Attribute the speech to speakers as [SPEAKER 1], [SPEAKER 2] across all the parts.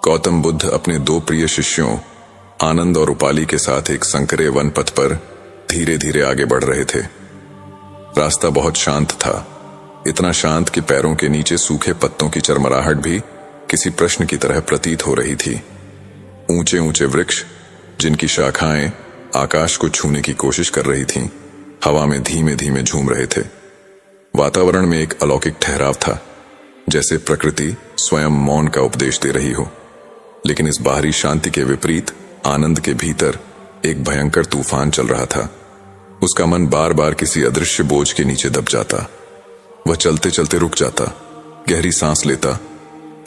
[SPEAKER 1] गौतम बुद्ध अपने दो प्रिय शिष्यों आनंद और उपाली के साथ एक संकरे वन पथ पर धीरे धीरे आगे बढ़ रहे थे। रास्ता बहुत शांत था, इतना शांत कि पैरों के नीचे सूखे पत्तों की चरमराहट भी किसी प्रश्न की तरह प्रतीत हो रही थी। ऊंचे ऊंचे वृक्ष जिनकी शाखाएं आकाश को छूने की कोशिश कर रही थीं, हवा में धीमे धीमे झूम रहे थे। वातावरण में एक अलौकिक ठहराव था, जैसे प्रकृति स्वयं मौन का उपदेश दे रही हो। लेकिन इस बाहरी शांति के विपरीत आनंद के भीतर एक भयंकर तूफान चल रहा था। उसका मन बार बार किसी अदृश्य बोझ के नीचे दब जाता। वह चलते चलते रुक जाता, गहरी सांस लेता,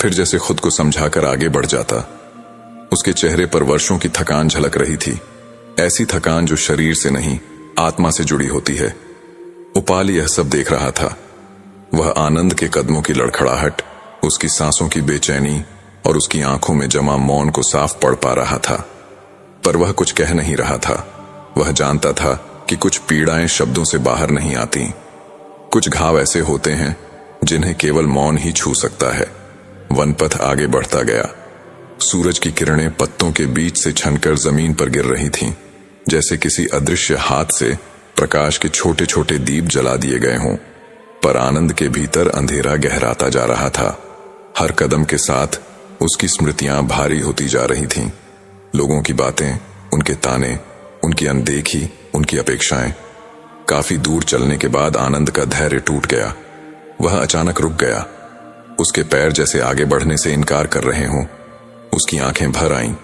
[SPEAKER 1] फिर जैसे खुद को समझाकर आगे बढ़ जाता। उसके चेहरे पर वर्षों की थकान झलक रही थी, ऐसी थकान जो शरीर से नहीं आत्मा से जुड़ी होती है। उपाली यह सब देख रहा था। वह आनंद के कदमों की लड़खड़ाहट, उसकी सांसों की बेचैनी और उसकी आंखों में जमा मौन को साफ पढ़ पा रहा था। पर वह कुछ कह नहीं रहा था। वह जानता था कि कुछ पीड़ाएं शब्दों से बाहर नहीं आती। कुछ घाव ऐसे होते हैं जिन्हें केवल मौन ही छू सकता है। वनपथ आगे बढ़ता गया। सूरज की किरणें पत्तों के बीच से छनकर जमीन पर गिर रही थीं, जैसे किसी अदृश्य हाथ से प्रकाश के छोटे छोटे दीप जला दिए गए हों। पर आनंद के भीतर अंधेरा गहराता जा रहा था। हर कदम के साथ उसकी स्मृतियां भारी होती जा रही थीं। लोगों की बातें, उनके ताने, उनकी अनदेखी, उनकी अपेक्षाएं। काफी दूर चलने के बाद आनंद का धैर्य टूट गया। वह अचानक रुक गया। उसके पैर जैसे आगे बढ़ने से इनकार कर रहे हों। उसकी आंखें भर आईं।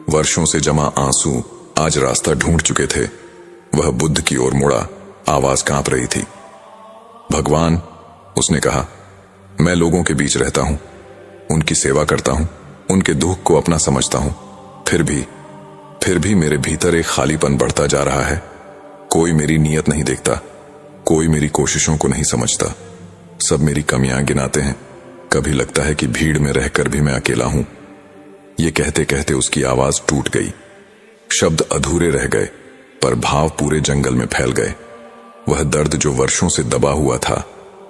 [SPEAKER 1] वर्षों से जमा आंसू आज रास्ता ढूंढ चुके थे। वह बुद्ध की ओर मुड़ा, आवाज कांप रही थी। भगवान, उसने कहा, मैं लोगों के बीच रहता हूं, उनकी सेवा करता हूं, उनके दुख को अपना समझता हूं। फिर भी मेरे भीतर एक खालीपन बढ़ता जा रहा है। कोई मेरी नीयत नहीं देखता, कोई मेरी कोशिशों को नहीं समझता। सब मेरी कमियां गिनाते हैं। कभी लगता है कि भीड़ में रहकर भी मैं अकेला हूं। ये कहते कहते उसकी आवाज टूट गई। शब्द अधूरे रह गए, पर भाव पूरे जंगल में फैल गए। वह दर्द जो वर्षों से दबा हुआ था,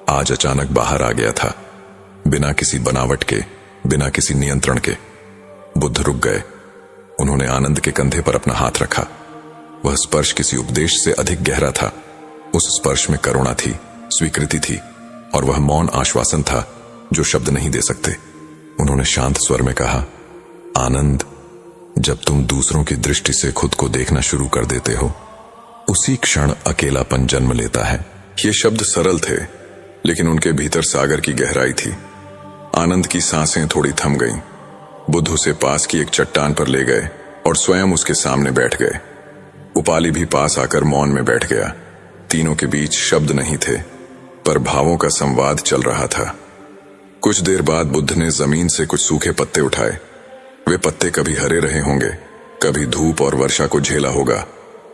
[SPEAKER 1] आज अचानक बाहर आ गया था, बिना किसी बनावट के, बिना किसी नियंत्रण के। बुद्ध रुक गए। उन्होंने आनंद के कंधे पर अपना हाथ रखा। वह स्पर्श किसी उपदेश से अधिक गहरा था। उस स्पर्श में करुणा थी, स्वीकृति थी, और वह मौन आश्वासन था जो शब्द नहीं दे सकते। उन्होंने शांत स्वर में कहा, आनंद, जब तुम दूसरों की दृष्टि से खुद को देखना शुरू कर देते हो, उसी क्षण अकेलापन जन्म लेता है। ये शब्द सरल थे, लेकिन उनके भीतर सागर की गहराई थी। आनंद की सांसें थोड़ी थम गईं। बुद्ध उसे पास की एक चट्टान पर ले गए और स्वयं उसके सामने बैठ गए। उपाली भी पास आकर मौन में बैठ गया। तीनों के बीच शब्द नहीं थे, पर भावों का संवाद चल रहा था। कुछ देर बाद बुद्ध ने जमीन से कुछ सूखे पत्ते उठाए। वे पत्ते कभी हरे रहे होंगे, कभी धूप और वर्षा को झेला होगा,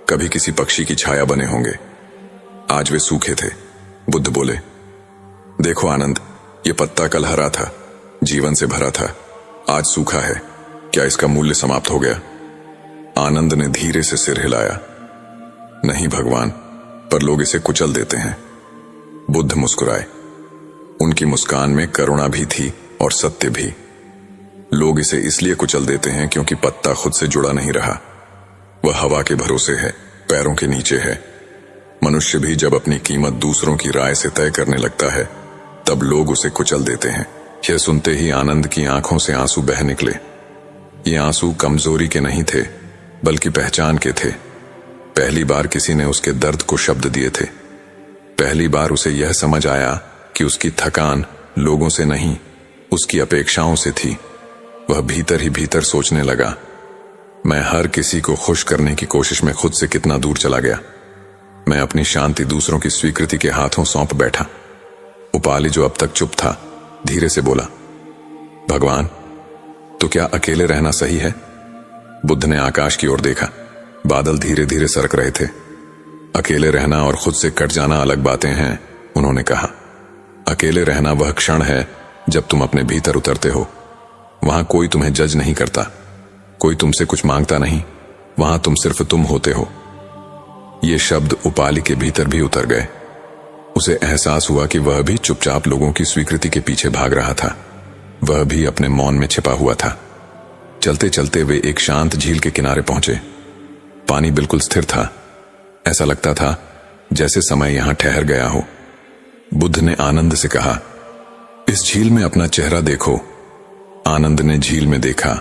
[SPEAKER 1] कभी किसी पक्षी की छाया बने होंगे। आज वे सूखे थे। बुद्ध बोले, देखो आनंद, ये पत्ता कल हरा था, जीवन से भरा था, आज सूखा है। क्या इसका मूल्य समाप्त हो गया? आनंद ने धीरे से सिर हिलाया। नहीं भगवान, पर लोग इसे कुचल देते हैं। बुद्ध मुस्कुराए। उनकी मुस्कान में करुणा भी थी और सत्य भी। लोग इसे इसलिए कुचल देते हैं क्योंकि पत्ता खुद से जुड़ा नहीं रहा। वह हवा के भरोसे है, पैरों के नीचे है। मनुष्य भी जब अपनी कीमत दूसरों की राय से तय करने लगता है, तब लोग उसे कुचल देते हैं। यह सुनते ही आनंद की आंखों से आंसू बह निकले। ये आंसू कमजोरी के नहीं थे, बल्कि पहचान के थे। पहली बार किसी ने उसके दर्द को शब्द दिए थे। पहली बार उसे यह समझ आया कि उसकी थकान लोगों से नहीं, उसकी अपेक्षाओं से थी। वह भीतर ही भीतर सोचने लगा, मैं हर किसी को खुश करने की कोशिश में खुद से कितना दूर चला गया। मैं अपनी शांति दूसरों की स्वीकृति के हाथों सौंप बैठा। उपाली, जो अब तक चुप था, धीरे से बोला, भगवान, तो क्या अकेले रहना सही है? बुद्ध ने आकाश की ओर देखा। बादल धीरे धीरे सरक रहे थे। अकेले रहना और खुद से कट जाना अलग बातें हैं, उन्होंने कहा। अकेले रहना वह क्षण है जब तुम अपने भीतर उतरते हो। वहां कोई तुम्हें जज नहीं करता, कोई तुमसे कुछ मांगता नहीं। वहां तुम सिर्फ तुम होते हो। ये शब्द उपाली के भीतर भी उतर गए। उसे एहसास हुआ कि वह भी चुपचाप लोगों की स्वीकृति के पीछे भाग रहा था। वह भी अपने मौन में छिपा हुआ था। चलते चलते वे एक शांत झील के किनारे पहुंचे। पानी बिल्कुल स्थिर था। ऐसा लगता था जैसे समय यहां ठहर गया हो। बुद्ध ने आनंद से कहा, इस झील में अपना चेहरा देखो। आनंद ने झील में देखा।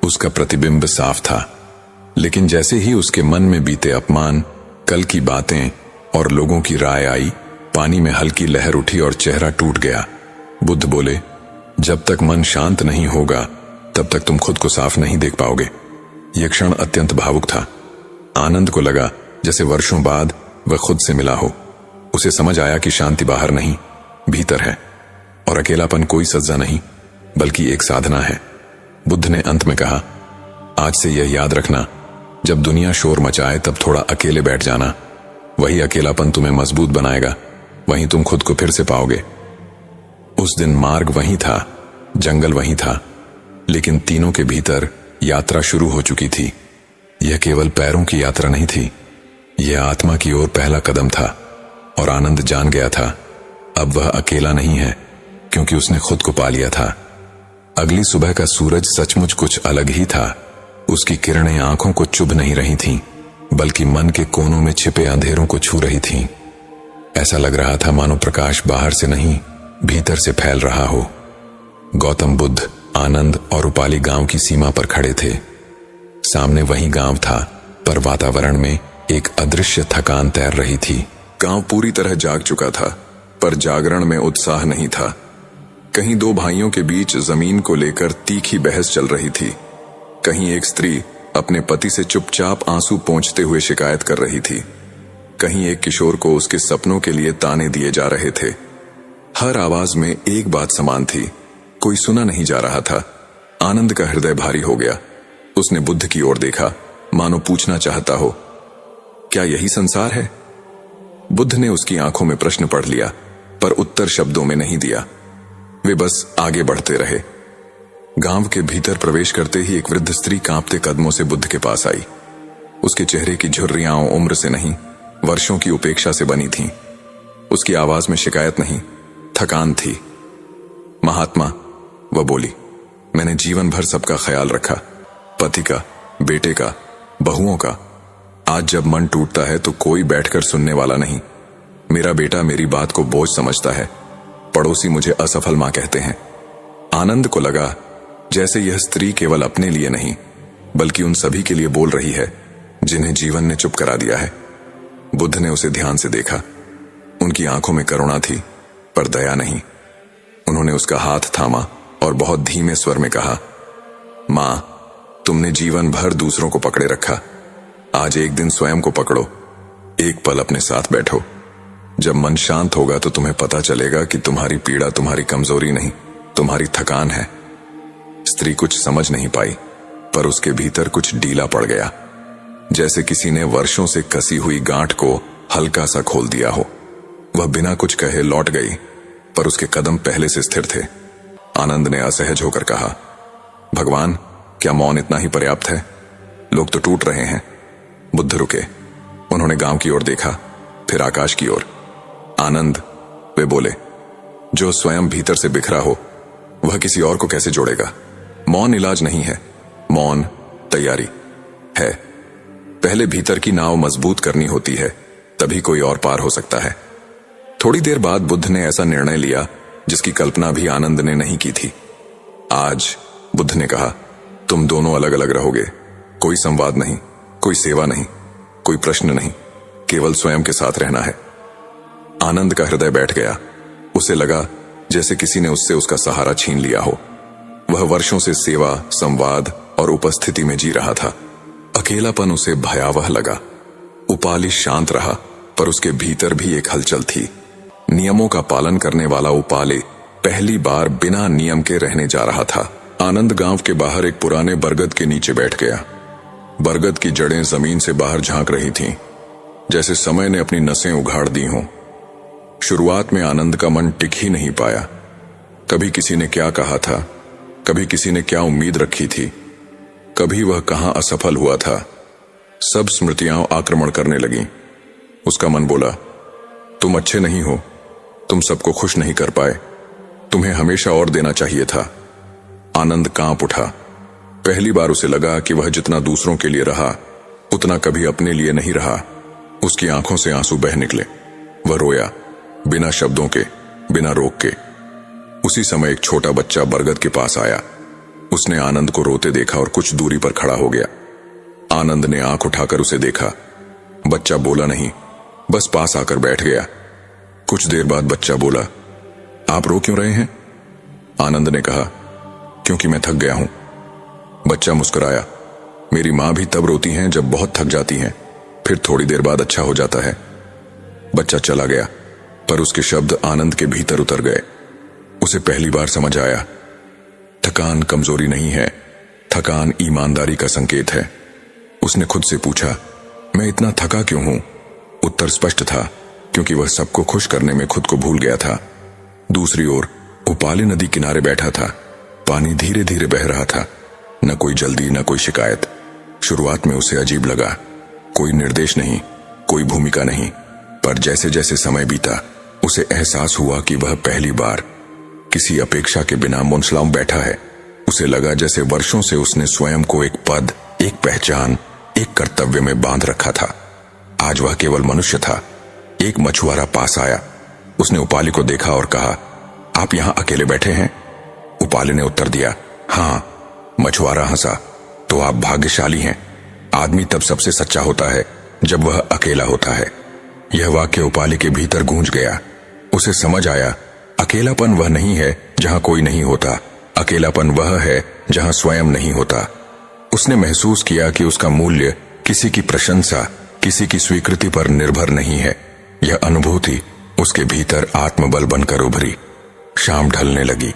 [SPEAKER 1] उसका प्रतिबिंब साफ था, लेकिन जैसे ही उसके मन में बीते अपमान, कल की बातें और लोगों की राय आई, पानी में हल्की लहर उठी और चेहरा टूट गया। बुद्ध बोले, जब तक मन शांत नहीं होगा तब तक तुम खुद को साफ नहीं देख पाओगे। यह क्षण अत्यंत भावुक था। आनंद को लगा जैसे वर्षों बाद वह खुद से मिला हो। उसे समझ आया कि शांति बाहर नहीं, भीतर है, और अकेलापन कोई सजा नहीं बल्कि एक साधना है। बुद्ध ने अंत में कहा, आज से यह याद रखना, जब दुनिया शोर मचाए तब थोड़ा अकेले बैठ जाना। वही अकेलापन तुम्हें मजबूत बनाएगा, वहीं तुम खुद को फिर से पाओगे। उस दिन मार्ग वहीं था, जंगल वहीं था, लेकिन तीनों के भीतर यात्रा शुरू हो चुकी थी। यह केवल पैरों की यात्रा नहीं थी, यह आत्मा की ओर पहला कदम था। और आनंद जान गया था, अब वह अकेला नहीं है, क्योंकि उसने खुद को पा लिया था। अगली सुबह का सूरज सचमुच कुछ अलग ही था। उसकी किरणें आंखों को चुभ नहीं रही थीं, बल्कि मन के कोनों में छिपे अंधेरों को छू रही थीं। ऐसा लग रहा था मानो प्रकाश बाहर से नहीं, भीतर से फैल रहा हो। गौतम बुद्ध, आनंद और रूपाली गांव की सीमा पर खड़े थे। सामने वही गांव था, पर वातावरण में एक अदृश्य थकान तैर रही थी। गांव पूरी तरह जाग चुका था, पर जागरण में उत्साह नहीं था। कहीं दो भाइयों के बीच जमीन को लेकर तीखी बहस चल रही थी। कहीं एक स्त्री अपने पति से चुपचाप आंसू पोंछते हुए शिकायत कर रही थी। कहीं एक किशोर को उसके सपनों के लिए ताने दिए जा रहे थे। हर आवाज में एक बात समान थी, कोई सुना नहीं जा रहा था। आनंद का हृदय भारी हो गया। उसने बुद्ध की ओर देखा, मानो पूछना चाहता हो, क्या यही संसार है? बुद्ध ने उसकी आंखों में प्रश्न पढ़ लिया, पर उत्तर शब्दों में नहीं दिया। वे बस आगे बढ़ते रहे। गांव के भीतर प्रवेश करते ही एक वृद्ध स्त्री कांपते कदमों से बुद्ध के पास आई। उसके चेहरे की झुर्रियां उम्र से नहीं, वर्षों की उपेक्षा से बनी थीं। उसकी आवाज में शिकायत नहीं, थकान थी। महात्मा, वह बोली, मैंने जीवन भर सबका ख्याल रखा, पति का, बेटे का, बहुओं का। आज जब मन टूटता है तो कोई बैठकर सुनने वाला नहीं। मेरा बेटा मेरी बात को बोझ समझता है, पड़ोसी मुझे असफल मां कहते हैं। आनंद को लगा जैसे यह स्त्री केवल अपने लिए नहीं, बल्कि उन सभी के लिए बोल रही है जिन्हें जीवन ने चुप करा दिया है। बुद्ध ने उसे ध्यान से देखा। उनकी आंखों में करुणा थी, पर दया नहीं। उन्होंने उसका हाथ थामा और बहुत धीमे स्वर में कहा, मां, तुमने जीवन भर दूसरों को पकड़े रखा, आज एक दिन स्वयं को पकड़ो, एक पल अपने साथ बैठो। जब मन शांत होगा तो तुम्हें पता चलेगा कि तुम्हारी पीड़ा तुम्हारी कमजोरी नहीं, तुम्हारी थकान है। स्त्री कुछ समझ नहीं पाई, पर उसके भीतर कुछ ढीला पड़ गया, जैसे किसी ने वर्षों से कसी हुई गांठ को हल्का सा खोल दिया हो। वह बिना कुछ कहे लौट गई, पर उसके कदम पहले से स्थिर थे। आनंद ने असहज होकर कहा, भगवान, क्या मौन इतना ही पर्याप्त है? लोग तो टूट रहे हैं। बुद्ध रुके। उन्होंने गांव की ओर देखा, फिर आकाश की ओर। आनंद, वे बोले, जो स्वयं भीतर से बिखरा हो वह किसी और को कैसे जोड़ेगा? मौन इलाज नहीं है, मौन तैयारी है। पहले भीतर की नाव मजबूत करनी होती है, तभी कोई और पार हो सकता है। थोड़ी देर बाद बुद्ध ने ऐसा निर्णय लिया जिसकी कल्पना भी आनंद ने नहीं की थी। आज, बुद्ध ने कहा, तुम दोनों अलग अलग रहोगे। कोई संवाद नहीं, कोई सेवा नहीं, कोई प्रश्न नहीं, केवल स्वयं के साथ रहना है। आनंद का हृदय बैठ गया। उसे लगा जैसे किसी ने उससे उसका सहारा छीन लिया हो। वह वर्षों से सेवा, संवाद और उपस्थिति में जी रहा था। अकेलापन उसे भयावह लगा। उपाली शांत रहा, पर उसके भीतर भी एक हलचल थी। नियमों का पालन करने वाला उपाले पहली बार बिना नियम के रहने जा रहा था। आनंद गांव के बाहर एक पुराने बरगद के नीचे बैठ गया। बरगद की जड़ें जमीन से बाहर झांक रही थीं, जैसे समय ने अपनी नसें उघाड़ दी हों। शुरुआत में आनंद का मन टिक ही नहीं पाया। कभी किसी ने क्या कहा था, कभी किसी ने क्या उम्मीद रखी थी, कभी वह कहां असफल हुआ था। सब स्मृतियां आक्रमण करने लगीं। उसका मन बोला, तुम अच्छे नहीं हो, तुम सबको खुश नहीं कर पाए, तुम्हें हमेशा और देना चाहिए था। आनंद कांप उठा। पहली बार उसे लगा कि वह जितना दूसरों के लिए रहा उतना कभी अपने लिए नहीं रहा। उसकी आंखों से आंसू बह निकले। वह रोया, बिना शब्दों के, बिना रोक के। उसी समय एक छोटा बच्चा बरगद के पास आया। उसने आनंद को रोते देखा और कुछ दूरी पर खड़ा हो गया। आनंद ने आंख उठाकर उसे देखा। बच्चा बोला नहीं, बस पास आकर बैठ गया। कुछ देर बाद बच्चा बोला, आप रो क्यों रहे हैं? आनंद ने कहा, क्योंकि मैं थक गया हूं। बच्चा मुस्कुराया, मेरी मां भी तब रोती हैं जब बहुत थक जाती हैं, फिर थोड़ी देर बाद अच्छा हो जाता है। बच्चा चला गया, पर उसके शब्द आनंद के भीतर उतर गए। उसे पहली बार समझ आया, थकान कमजोरी नहीं है, थकान ईमानदारी का संकेत है। उसने खुद से पूछा, मैं इतना थका क्यों हूं? उत्तर स्पष्ट था, क्योंकि वह सबको खुश करने में खुद को भूल गया था। दूसरी ओर उपाली नदी किनारे बैठा था। पानी धीरे धीरे बह रहा था। न कोई जल्दी, न कोई शिकायत। शुरुआत में उसे अजीब लगा, कोई निर्देश नहीं, कोई भूमिका नहीं, पर जैसे जैसे समय बीता उसे एहसास हुआ कि वह पहली बार किसी अपेक्षा के बिना मुंसलाम बैठा है। उसे लगा जैसे वर्षों से उसने स्वयं को एक पद, एक पहचान, एक कर्तव्य में बांध रखा था। आज वह केवल मनुष्य था। एक मछुआरा पास आया। उसने उपाली को देखा और कहा, आप यहां अकेले बैठे हैं? उपाली ने उत्तर दिया, हां। मछुआरा हंसा, तो आप भाग्यशाली हैं। आदमी तब सबसे सच्चा होता है जब वह अकेला होता है। यह वाक्य उपाली के भीतर गूंज गया। उसे समझ आया, अकेलापन वह नहीं है जहां कोई नहीं होता, अकेलापन वह है जहां स्वयं नहीं होता। उसने महसूस किया कि उसका मूल्य किसी की प्रशंसा, किसी की स्वीकृति पर निर्भर नहीं है। यह अनुभूति उसके भीतर आत्मबल बनकर उभरी। शाम ढलने लगी।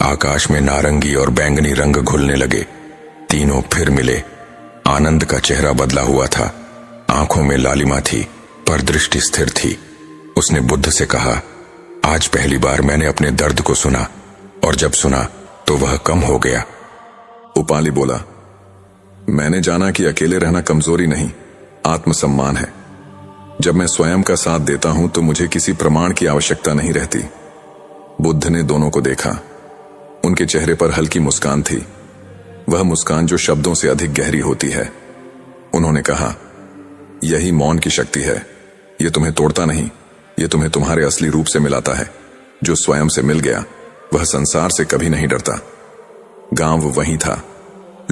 [SPEAKER 1] आकाश में नारंगी और बैंगनी रंग घुलने लगे। तीनों फिर मिले। आनंद का चेहरा बदला हुआ था। आंखों में लालिमा थी, पर दृष्टि स्थिर थी। उसने बुद्ध से कहा, आज पहली बार मैंने अपने दर्द को सुना, और जब सुना तो वह कम हो गया। उपाली बोला, मैंने जाना कि अकेले रहना कमजोरी नहीं, आत्मसम्मान है। जब मैं स्वयं का साथ देता हूं तो मुझे किसी प्रमाण की आवश्यकता नहीं रहती। बुद्ध ने दोनों को देखा। उनके चेहरे पर हल्की मुस्कान थी, वह मुस्कान जो शब्दों से अधिक गहरी होती है। उन्होंने कहा, यही मौन की शक्ति है। यह तुम्हें तोड़ता नहीं, यह तुम्हें तुम्हारे असली रूप से मिलाता है। जो स्वयं से मिल गया वह संसार से कभी नहीं डरता। गांव वहीं था,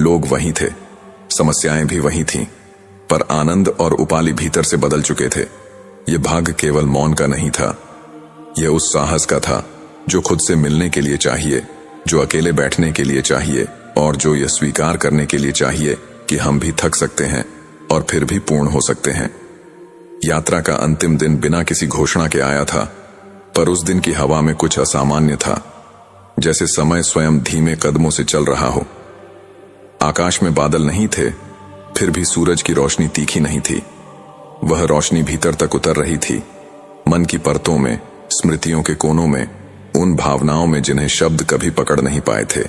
[SPEAKER 1] लोग वहीं थे, समस्याएं भी वहीं थीं, पर आनंद और उपाली भीतर से बदल चुके थे। यह भाग्य केवल मौन का नहीं था, यह उस साहस का था जो खुद से मिलने के लिए चाहिए, जो अकेले बैठने के लिए चाहिए, और जो यह स्वीकार करने के लिए चाहिए कि हम भी थक सकते हैं और फिर भी पूर्ण हो सकते हैं। यात्रा का अंतिम दिन बिना किसी घोषणा के आया था, पर उस दिन की हवा में कुछ असामान्य था, जैसे समय स्वयं धीमे कदमों से चल रहा हो। आकाश में बादल नहीं थे, फिर भी सूरज की रोशनी तीखी नहीं थी। वह रोशनी भीतर तक उतर रही थी, मन की परतों में, स्मृतियों के कोनों में, उन भावनाओं में जिन्हें शब्द कभी पकड़ नहीं पाए थे।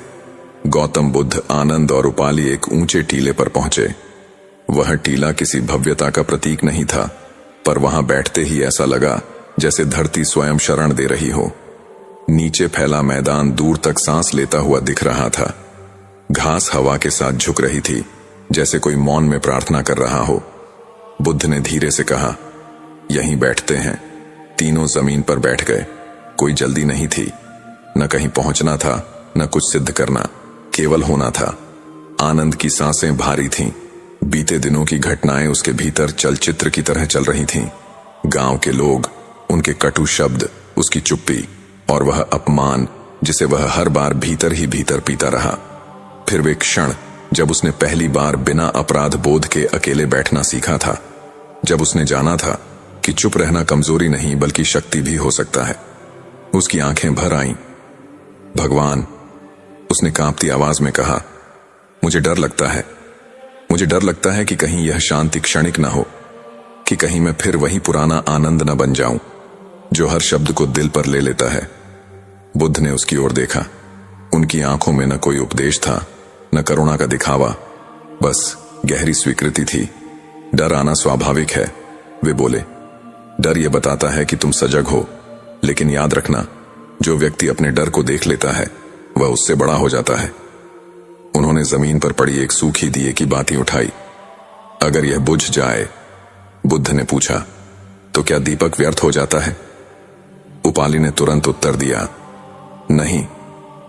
[SPEAKER 1] गौतम बुद्ध, आनंद और उपाली एक ऊंचे टीले पर पहुंचे। वह टीला किसी भव्यता का प्रतीक नहीं था, पर वहां बैठते ही ऐसा लगा जैसे धरती स्वयं शरण दे रही हो। नीचे फैला मैदान दूर तक सांस लेता हुआ दिख रहा था। घास हवा के साथ झुक रही थी, जैसे कोई मौन में प्रार्थना कर रहा हो। बुद्ध ने धीरे से कहा, यहीं बैठते हैं। तीनों जमीन पर बैठ गए। कोई जल्दी नहीं थी, न कहीं पहुंचना था, न कुछ सिद्ध करना, केवल होना था। आनंद की सांसें भारी थीं। बीते दिनों की घटनाएं उसके भीतर चलचित्र की तरह चल रही थीं। गांव के लोग, उनके कटु शब्द, उसकी चुप्पी, और वह अपमान जिसे वह हर बार भीतर ही भीतर पीता रहा। फिर वे क्षण जब उसने पहली बार बिना अपराध बोध के अकेले बैठना सीखा था, जब उसने जाना था कि चुप रहना कमजोरी नहीं बल्कि शक्ति भी हो सकता है। उसकी आंखें भर आईं। भगवान, उसने कांपती आवाज में कहा, मुझे डर लगता है, मुझे डर लगता है कि कहीं यह शांति क्षणिक न हो, कि कहीं मैं फिर वही पुराना आनंद न बन जाऊं जो हर शब्द को दिल पर ले लेता है। बुद्ध ने उसकी ओर देखा। उनकी आंखों में न कोई उपदेश था, न करुणा का दिखावा, बस गहरी स्वीकृति थी। डर आना स्वाभाविक है, वे बोले। डर यह बताता है कि तुम सजग हो, लेकिन याद रखना, जो व्यक्ति अपने डर को देख लेता है वह उससे बड़ा हो जाता है। उन्होंने जमीन पर पड़ी एक सूखी दिए की बाती उठाई। अगर यह बुझ जाए, बुद्ध ने पूछा, तो क्या दीपक व्यर्थ हो जाता है? उपाली ने तुरंत उत्तर दिया, नहीं,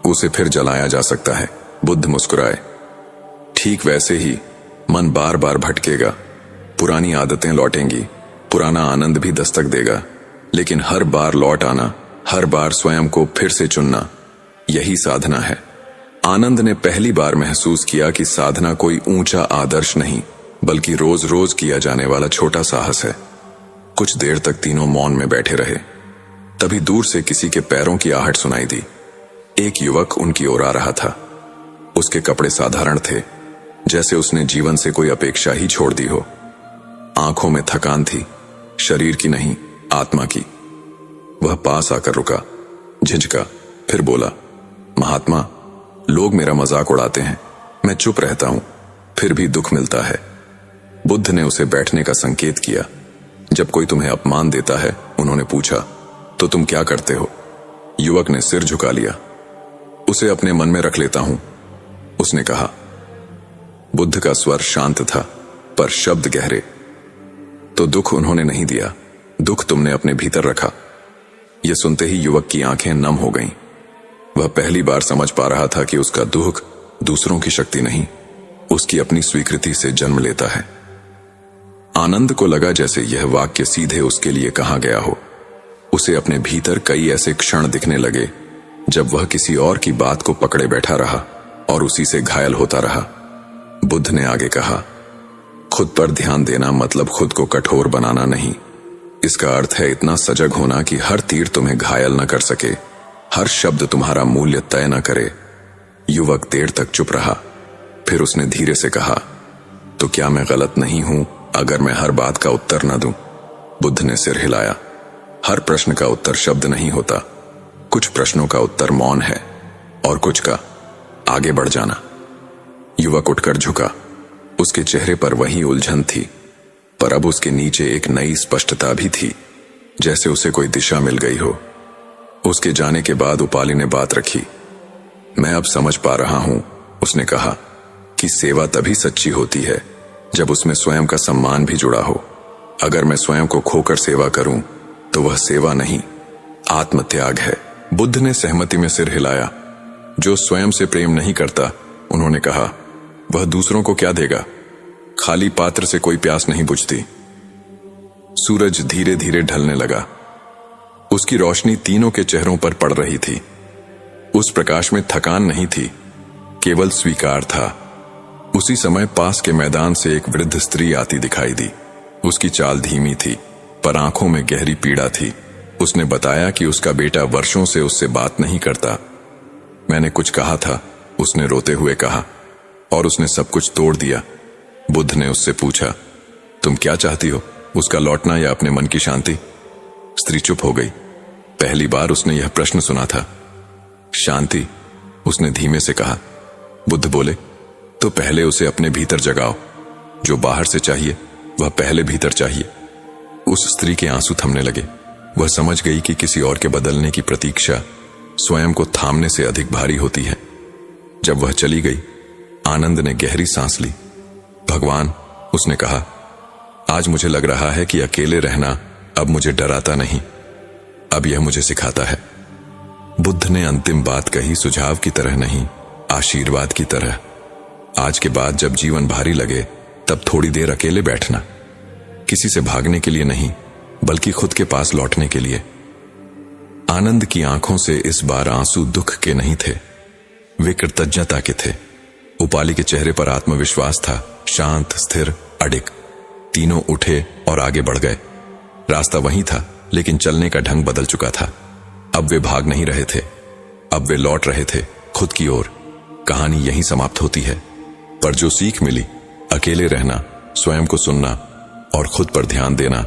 [SPEAKER 1] उसे फिर जलाया जा सकता है। बुद्ध मुस्कुराए। ठीक वैसे ही मन बार बार भटकेगा, पुरानी आदतें लौटेंगी, पुराना आनंद भी दस्तक देगा, लेकिन हर बार लौट आना, हर बार स्वयं को फिर से चुनना, यही साधना है। आनंद ने पहली बार महसूस किया कि साधना कोई ऊंचा आदर्श नहीं, बल्कि रोज रोज किया जाने वाला छोटा साहस है। कुछ देर तक तीनों मौन में बैठे रहे। तभी दूर से किसी के पैरों की आहट सुनाई दी। एक युवक उनकी ओर आ रहा था। उसके कपड़े साधारण थे, जैसे उसने जीवन से कोई अपेक्षा ही छोड़ दी हो। आंखों में थकान थी, शरीर की नहीं, आत्मा की। वह पास आकर रुका, झिझका, फिर बोला, महात्मा, लोग मेरा मजाक उड़ाते हैं, मैं चुप रहता हूं, फिर भी दुख मिलता है। बुद्ध ने उसे बैठने का संकेत किया। जब कोई तुम्हें अपमान देता है, उन्होंने पूछा, तो तुम क्या करते हो? युवक ने सिर झुका लिया। उसे अपने मन में रख लेता हूं, उसने कहा। बुद्ध का स्वर शांत था, पर शब्द गहरे। तो दुख उन्होंने नहीं दिया, दुख तुमने अपने भीतर रखा। यह सुनते ही युवक की आंखें नम हो गईं। वह पहली बार समझ पा रहा था कि उसका दुख दूसरों की शक्ति नहीं, उसकी अपनी स्वीकृति से जन्म लेता है। आनंद को लगा जैसे यह वाक्य सीधे उसके लिए कहा गया हो। उसे अपने भीतर कई ऐसे क्षण दिखने लगे जब वह किसी और की बात को पकड़े बैठा रहा और उसी से घायल होता रहा। बुद्ध ने आगे कहा, खुद पर ध्यान देना मतलब खुद को कठोर बनाना नहीं। इसका अर्थ है इतना सजग होना कि हर तीर तुम्हें घायल न कर सके, हर शब्द तुम्हारा मूल्य तय न करे। युवक देर तक चुप रहा, फिर उसने धीरे से कहा, तो क्या मैं गलत नहीं हूं अगर मैं हर बात का उत्तर न दूं? बुद्ध ने सिर हिलाया। हर प्रश्न का उत्तर शब्द नहीं होता। कुछ प्रश्नों का उत्तर मौन है और कुछ का आगे बढ़ जाना। युवक उठकर झुका। उसके चेहरे पर वही उलझन थी, पर अब उसके नीचे एक नई स्पष्टता भी थी, जैसे उसे कोई दिशा मिल गई हो। उसके जाने के बाद उपाली ने बात रखी। मैं अब समझ पा रहा हूं, उसने कहा, कि सेवा तभी सच्ची होती है जब उसमें स्वयं का सम्मान भी जुड़ा हो। अगर मैं स्वयं को खोकर सेवा करूं तो वह सेवा नहीं, आत्मत्याग है। बुद्ध ने सहमति में सिर हिलाया। जो स्वयं से प्रेम नहीं करता, उन्होंने कहा, वह दूसरों को क्या देगा? खाली पात्र से कोई प्यास नहीं बुझती। सूरज धीरे धीरे ढलने लगा। उसकी रोशनी तीनों के चेहरों पर पड़ रही थी। उस प्रकाश में थकान नहीं थी, केवल स्वीकार था। उसी समय पास के मैदान से एक वृद्ध स्त्री आती दिखाई दी। उसकी चाल धीमी थी, पर आंखों में गहरी पीड़ा थी। उसने बताया कि उसका बेटा वर्षों से उससे बात नहीं करता। मैंने कुछ कहा था, उसने रोते हुए कहा, और उसने सब कुछ तोड़ दिया। बुद्ध ने उससे पूछा, तुम क्या चाहती हो, उसका लौटना या अपने मन की शांति? स्त्री चुप हो गई। पहली बार उसने यह प्रश्न सुना था। शांति, उसने धीमे से कहा। बुद्ध बोले, तो पहले उसे अपने भीतर जगाओ। जो बाहर से चाहिए वह पहले भीतर चाहिए। उस स्त्री के आंसू थमने लगे। वह समझ गई कि किसी और के बदलने की प्रतीक्षा स्वयं को थामने से अधिक भारी होती है। जब वह चली गई, आनंद ने गहरी सांस ली। भगवान, उसने कहा, आज मुझे लग रहा है कि अकेले रहना अब मुझे डराता नहीं, अब यह मुझे सिखाता है। बुद्ध ने अंतिम बात कही, सुझाव की तरह नहीं, आशीर्वाद की तरह। आज के बाद जब जीवन भारी लगे, तब थोड़ी देर अकेले बैठना, किसी से भागने के लिए नहीं, बल्कि खुद के पास लौटने के लिए। आनंद की आंखों से इस बार आंसू दुख के नहीं थे, वे कृतज्ञता के थे। उपाली के चेहरे पर आत्मविश्वास था, शांत, स्थिर, अडिग। तीनों उठे और आगे बढ़ गए। रास्ता वही था, लेकिन चलने का ढंग बदल चुका था। अब वे भाग नहीं रहे थे, अब वे लौट रहे थे खुद की ओर। कहानी यहीं समाप्त होती है, पर जो सीख मिली, अकेले रहना, स्वयं को सुनना और खुद पर ध्यान देना,